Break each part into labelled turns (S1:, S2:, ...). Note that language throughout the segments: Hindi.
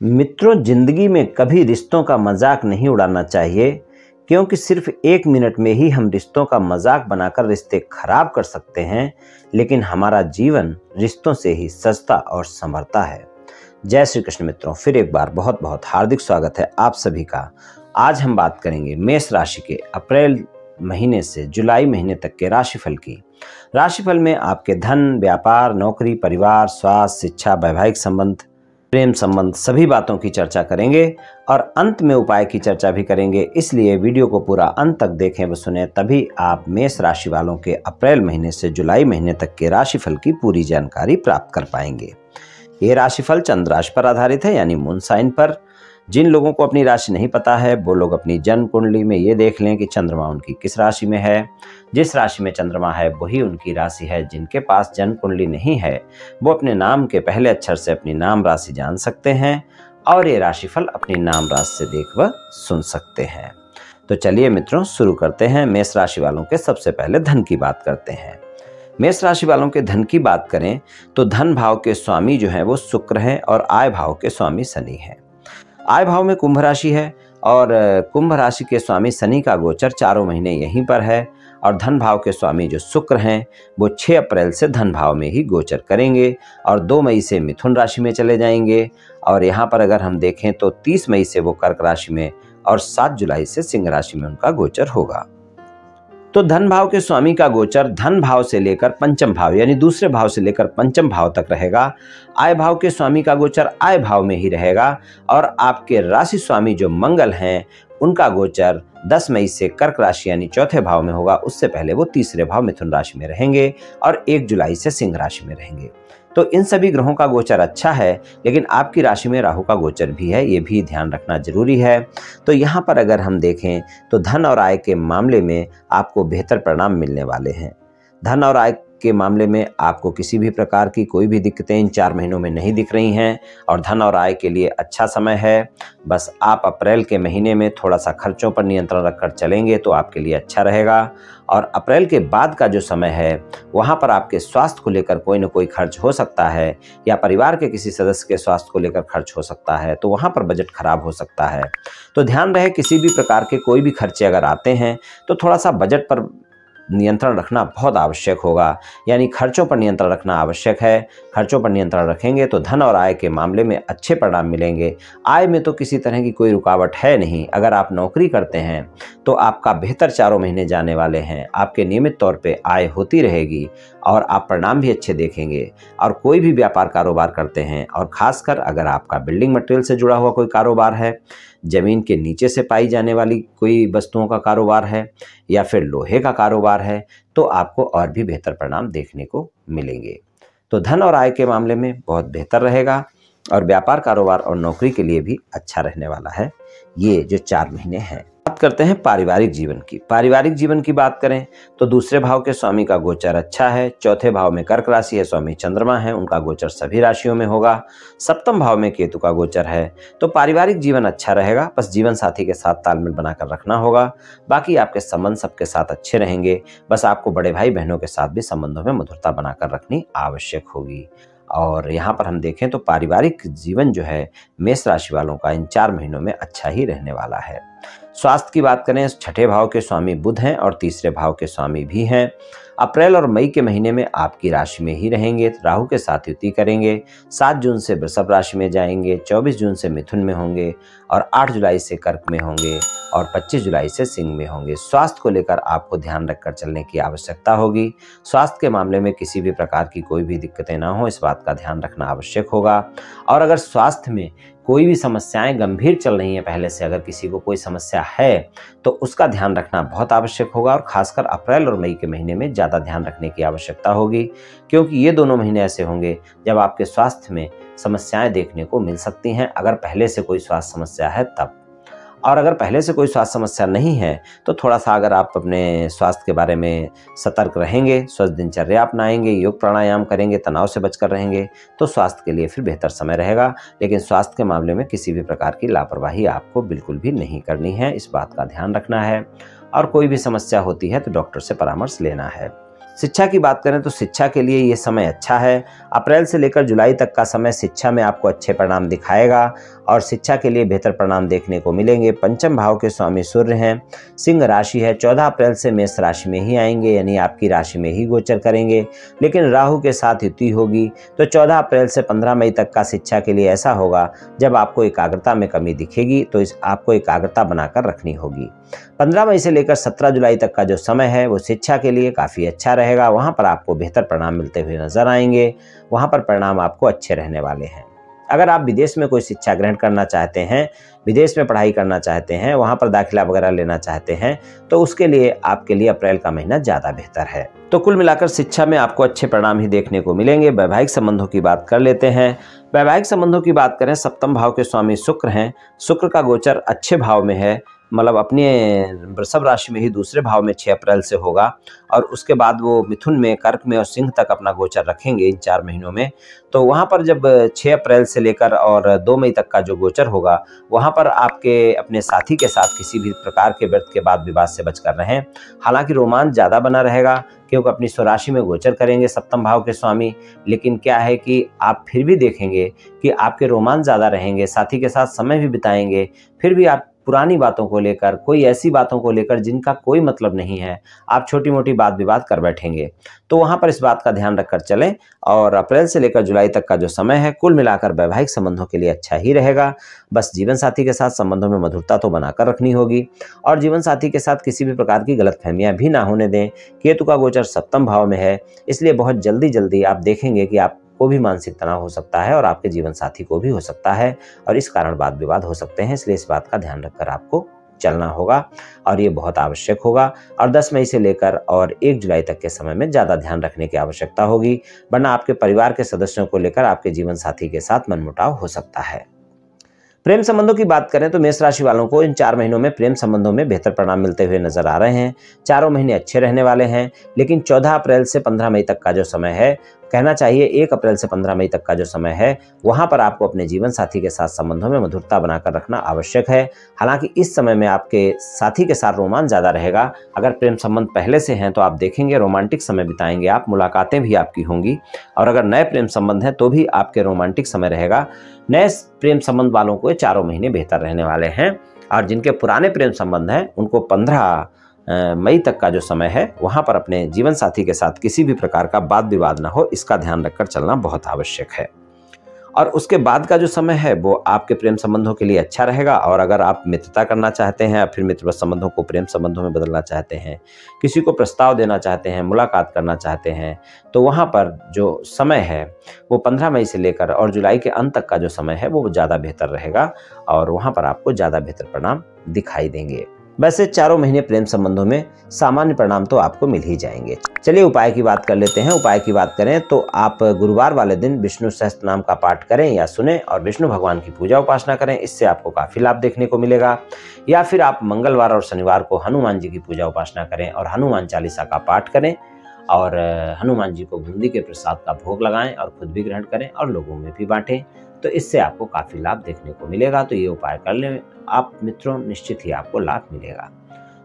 S1: मित्रों, जिंदगी में कभी रिश्तों का मजाक नहीं उड़ाना चाहिए, क्योंकि सिर्फ 1 मिनट में ही हम रिश्तों का मजाक बनाकर रिश्ते खराब कर सकते हैं, लेकिन हमारा जीवन रिश्तों से ही सजता और संवरता है। जय श्री कृष्ण मित्रों, फिर एक बार बहुत बहुत हार्दिक स्वागत है आप सभी का। आज हम बात करेंगे मेष राशि के अप्रैल महीने से जुलाई महीने तक के राशिफल की। राशिफल में आपके धन, व्यापार, नौकरी, परिवार, स्वास्थ्य, शिक्षा, वैवाहिक संबंध, प्रेम संबंध सभी बातों की चर्चा करेंगे और अंत में उपाय की चर्चा भी करेंगे। इसलिए वीडियो को पूरा अंत तक देखें व सुने, तभी आप मेष राशि वालों के अप्रैल महीने से जुलाई महीने तक के राशिफल की पूरी जानकारी प्राप्त कर पाएंगे। ये राशिफल चंद्र राशि पर आधारित है, यानी मून साइन पर। जिन लोगों को अपनी राशि नहीं पता है वो लोग अपनी जन्म कुंडली में ये देख लें कि चंद्रमा उनकी किस राशि में है। जिस राशि में चंद्रमा है वही उनकी राशि है। जिनके पास जन्म कुंडली नहीं है वो अपने नाम के पहले अक्षर से अपनी नाम राशि जान सकते हैं और ये राशिफल अपनी नाम राशि से देख व सुन सकते हैं। तो चलिए मित्रों, शुरू करते हैं। मेष राशि वालों के सबसे पहले धन की बात करते हैं। मेष राशि वालों के धन की बात करें तो धन भाव के स्वामी जो है वो शुक्र हैं और आय भाव के स्वामी शनि हैं। आय भाव में कुंभ राशि है और कुंभ राशि के स्वामी शनि का गोचर चारों महीने यहीं पर है और धन भाव के स्वामी जो शुक्र हैं वो 6 अप्रैल से धन भाव में ही गोचर करेंगे और 2 मई से मिथुन राशि में चले जाएंगे। और यहाँ पर अगर हम देखें तो 30 मई से वो कर्क राशि में और 7 जुलाई से सिंह राशि में उनका गोचर होगा। तो धन भाव के स्वामी का गोचर धन भाव से लेकर पंचम भाव यानी दूसरे भाव से लेकर पंचम भाव तक रहेगा। आय भाव के स्वामी का गोचर आय भाव में ही रहेगा और आपके राशि स्वामी जो मंगल हैं उनका गोचर 10 मई से कर्क राशि यानी चौथे भाव में होगा। उससे पहले वो तीसरे भाव मिथुन राशि में रहेंगे और 1 जुलाई से सिंह राशि में रहेंगे। तो इन सभी ग्रहों का गोचर अच्छा है, लेकिन आपकी राशि में राहु का गोचर भी है, ये भी ध्यान रखना जरूरी है। तो यहाँ पर अगर हम देखें तो धन और आय के मामले में आपको बेहतर परिणाम मिलने वाले हैं। धन और आय के मामले में आपको किसी भी प्रकार की कोई भी दिक्कतें इन 4 महीनों में नहीं दिख रही हैं और धन और आय के लिए अच्छा समय है। बस आप अप्रैल के महीने में थोड़ा सा खर्चों पर नियंत्रण रखकर चलेंगे तो आपके लिए अच्छा रहेगा। और अप्रैल के बाद का जो समय है वहाँ पर आपके स्वास्थ्य को लेकर कोई न कोई खर्च हो सकता है या परिवार के किसी सदस्य के स्वास्थ्य को लेकर खर्च हो सकता है, तो वहाँ पर बजट खराब हो सकता है। तो ध्यान रहे, किसी भी प्रकार के कोई भी खर्चे अगर आते हैं तो थोड़ा सा बजट पर नियंत्रण रखना बहुत आवश्यक होगा, यानी खर्चों पर नियंत्रण रखना आवश्यक है। खर्चों पर नियंत्रण रखेंगे तो धन और आय के मामले में अच्छे परिणाम मिलेंगे। आय में तो किसी तरह की कोई रुकावट है नहीं। अगर आप नौकरी करते हैं तो आपका बेहतर 4 महीने जाने वाले हैं। आपके नियमित तौर पे आय होती रहेगी और आप परिणाम भी अच्छे देखेंगे। और कोई भी व्यापार कारोबार करते हैं और ख़ासकर अगर आपका बिल्डिंग मटेरियल से जुड़ा हुआ कोई कारोबार है, ज़मीन के नीचे से पाई जाने वाली कोई वस्तुओं का कारोबार है या फिर लोहे का कारोबार है, तो आपको और भी बेहतर परिणाम देखने को मिलेंगे। तो धन और आय के मामले में बहुत बेहतर रहेगा और व्यापार, कारोबार और नौकरी के लिए भी अच्छा रहने वाला है ये जो 4 महीने हैं। बात करते हैं पारिवारिक जीवन की। पारिवारिक जीवन की बात करें तो दूसरे भाव के स्वामी का गोचर अच्छा है। चौथे भाव में कर्क राशि है, स्वामी चंद्रमा है, उनका गोचर सभी राशियों में होगा। सप्तम भाव में केतु का गोचर है। तो पारिवारिक जीवन अच्छा रहेगा, बस जीवन साथी के साथ तालमेल बनाकर रखना होगा। बाकी आपके संबंध सबके साथ अच्छे रहेंगे, बस आपको बड़े भाई बहनों के साथ भी संबंधों में मधुरता बनाकर रखनी आवश्यक होगी। और यहाँ पर हम देखें तो पारिवारिक जीवन जो है मेष राशि वालों का इन 4 महीनों में अच्छा ही रहने वाला है। स्वास्थ्य की बात करें, 6ठे भाव के स्वामी बुध हैं और तीसरे भाव के स्वामी भी हैं। अप्रैल और मई के महीने में आपकी राशि में ही रहेंगे, राहु के साथ युति करेंगे। 7 जून से वृषभ राशि में जाएंगे, 24 जून से मिथुन में होंगे और 8 जुलाई से कर्क में होंगे और 25 जुलाई से सिंह में होंगे। स्वास्थ्य को लेकर आपको ध्यान रखकर चलने की आवश्यकता होगी। स्वास्थ्य के मामले में किसी भी प्रकार की कोई भी दिक्कतें ना हो, इस बात का ध्यान रखना आवश्यक होगा। और अगर स्वास्थ्य में कोई भी समस्याएं गंभीर चल रही हैं, पहले से अगर किसी को कोई समस्या है तो उसका ध्यान रखना बहुत आवश्यक होगा और खासकर अप्रैल और मई के महीने में ज़्यादा ध्यान रखने की आवश्यकता होगी, क्योंकि ये दोनों महीने ऐसे होंगे जब आपके स्वास्थ्य में समस्याएं देखने को मिल सकती हैं, अगर पहले से कोई स्वास्थ्य समस्या है तब। और अगर पहले से कोई स्वास्थ्य समस्या नहीं है तो थोड़ा सा अगर आप अपने स्वास्थ्य के बारे में सतर्क रहेंगे, स्वस्थ दिनचर्या अपनाएंगे, योग प्राणायाम करेंगे, तनाव से बचकर रहेंगे तो स्वास्थ्य के लिए फिर बेहतर समय रहेगा। लेकिन स्वास्थ्य के मामले में किसी भी प्रकार की लापरवाही आपको बिल्कुल भी नहीं करनी है, इस बात का ध्यान रखना है। और कोई भी समस्या होती है तो डॉक्टर से परामर्श लेना है। शिक्षा की बात करें तो शिक्षा के लिए ये समय अच्छा है। अप्रैल से लेकर जुलाई तक का समय शिक्षा में आपको अच्छे परिणाम दिखाएगा और शिक्षा के लिए बेहतर परिणाम देखने को मिलेंगे। पंचम भाव के स्वामी सूर्य हैं, सिंह राशि है, 14 अप्रैल से मेष राशि में ही आएंगे, यानी आपकी राशि में ही गोचर करेंगे। लेकिन राहु के साथ युति होगी, तो 14 अप्रैल से 15 मई तक का शिक्षा के लिए ऐसा होगा जब आपको एकाग्रता में कमी दिखेगी, तो आपको एकाग्रता बनाकर रखनी होगी। 15 मई से लेकर 17 जुलाई तक का जो समय है वो शिक्षा के लिए काफ़ी अच्छा रहेगा। वहाँ पर आपको बेहतर परिणाम मिलते हुए नजर आएंगे, वहाँ पर परिणाम आपको अच्छे रहने वाले हैं। अगर आप विदेश में कोई शिक्षा ग्रहण करना चाहते हैं, विदेश में पढ़ाई करना चाहते हैं, वहाँ पर दाखिला वगैरह लेना चाहते हैं, तो उसके लिए आपके लिए अप्रैल का महीना ज़्यादा बेहतर है। तो कुल मिलाकर शिक्षा में आपको अच्छे परिणाम ही देखने को मिलेंगे। वैवाहिक संबंधों की बात कर लेते हैं। वैवाहिक संबंधों की बात करें, सप्तम भाव के स्वामी शुक्र हैं। शुक्र का गोचर अच्छे भाव में है, मतलब अपने वृषभ राशि में ही दूसरे भाव में 6 अप्रैल से होगा और उसके बाद वो मिथुन में, कर्क में और सिंह तक अपना गोचर रखेंगे इन 4 महीनों में। तो वहाँ पर जब 6 अप्रैल से लेकर और 2 मई तक का जो गोचर होगा, वहाँ पर आपके अपने साथी के साथ किसी भी प्रकार के व्यर्थ के बाद विवाद से बचकर रहें। हालांकि रोमांच ज़्यादा बना रहेगा क्योंकि अपनी स्वराशि में गोचर करेंगे सप्तम भाव के स्वामी, लेकिन क्या है कि आप फिर भी देखेंगे कि आपके रोमांच ज़्यादा रहेंगे, साथी के साथ समय भी बिताएंगे, फिर भी आप पुरानी बातों को लेकर, कोई ऐसी बातों को लेकर जिनका कोई मतलब नहीं है, आप छोटी मोटी बात विवाद कर बैठेंगे। तो वहाँ पर इस बात का ध्यान रखकर चलें। और अप्रैल से लेकर जुलाई तक का जो समय है कुल मिलाकर वैवाहिक संबंधों के लिए अच्छा ही रहेगा। बस जीवन साथी के साथ संबंधों में मधुरता तो बनाकर रखनी होगी और जीवन साथी के साथ किसी भी प्रकार की गलतफहमियां भी ना होने दें। केतु का गोचर सप्तम भाव में है, इसलिए बहुत जल्दी आप देखेंगे कि आपको भी मानसिक तनाव हो सकता है और आपके जीवन साथी को भी हो सकता है और इस कारण वाद विवाद हो सकते हैं। इसलिए इस बात का ध्यान रखकर आपको चलना होगा और ये बहुत आवश्यक होगा। और 10 मई से लेकर और 1 जुलाई तक के समय में ज़्यादा ध्यान रखने की आवश्यकता होगी, वरना आपके परिवार के सदस्यों को लेकर आपके जीवन साथी के साथ मनमुटाव हो सकता है। प्रेम संबंधों की बात करें तो मेष राशि वालों को इन 4 महीनों में प्रेम संबंधों में बेहतर परिणाम मिलते हुए नजर आ रहे हैं। चारों महीने अच्छे रहने वाले हैं, लेकिन 14 अप्रैल से 15 मई तक का जो समय है, कहना चाहिए 1 अप्रैल से 15 मई तक का जो समय है, वहां पर आपको अपने जीवन साथी के साथ संबंधों में मधुरता बनाकर रखना आवश्यक है। हालांकि इस समय में आपके साथी के साथ रोमांच ज्यादा रहेगा। अगर प्रेम संबंध पहले से हैं तो आप देखेंगे रोमांटिक समय बिताएंगे आप, मुलाकातें भी आपकी होंगी। और अगर नए प्रेम संबंध हैं तो भी आपके रोमांटिक समय रहेगा। नए प्रेम संबंध वालों को 4 महीने बेहतर रहने वाले हैं और जिनके पुराने प्रेम संबंध हैं उनको 15 मई तक का जो समय है वहां पर अपने जीवन साथी के साथ किसी भी प्रकार का वाद विवाद ना हो, इसका ध्यान रखकर चलना बहुत आवश्यक है। और उसके बाद का जो समय है वो आपके प्रेम संबंधों के लिए अच्छा रहेगा। और अगर आप मित्रता करना चाहते हैं, फिर मित्र संबंधों को प्रेम संबंधों में बदलना चाहते हैं, किसी को प्रस्ताव देना चाहते हैं, मुलाकात करना चाहते हैं, तो वहाँ पर जो समय है वो 15 मई से लेकर और जुलाई के अंत तक का जो समय है वो ज़्यादा बेहतर रहेगा और वहाँ पर आपको ज़्यादा बेहतर परिणाम दिखाई देंगे। वैसे 4 महीने प्रेम संबंधों में सामान्य परिणाम तो आपको मिल ही जाएंगे। चलिए उपाय की बात कर लेते हैं। उपाय की बात करें तो आप गुरुवार वाले दिन विष्णु सहस्त्र नाम का पाठ करें या सुने और विष्णु भगवान की पूजा उपासना करें, इससे आपको काफी लाभ देखने को मिलेगा। या फिर आप मंगलवार और शनिवार को हनुमान जी की पूजा उपासना करें और हनुमान चालीसा का पाठ करें और हनुमान जी को बूंदी के प्रसाद का भोग लगाएं और खुद भी ग्रहण करें और लोगों में भी बांटें, तो इससे आपको काफी लाभ देखने को मिलेगा। तो ये उपाय कर लें आप मित्रों, निश्चित ही आपको लाभ मिलेगा।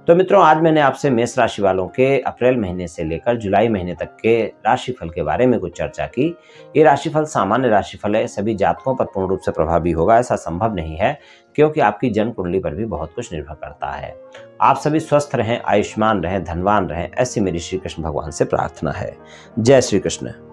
S1: तो मित्रों, आज मैंने आपसे मेष राशि वालों के अप्रैल महीने से लेकर जुलाई महीने तक के राशिफल के बारे में कुछ चर्चा की। ये राशिफल सामान्य राशिफल है, सभी जातकों पर पूर्ण रूप से प्रभावी होगा ऐसा संभव नहीं है, क्योंकि आपकी जन्म कुंडली पर भी बहुत कुछ निर्भर करता है। आप सभी स्वस्थ रहें, आयुष्मान रहें, धनवान रहें, ऐसी मेरी श्री कृष्ण भगवान से प्रार्थना है। जय श्री कृष्ण।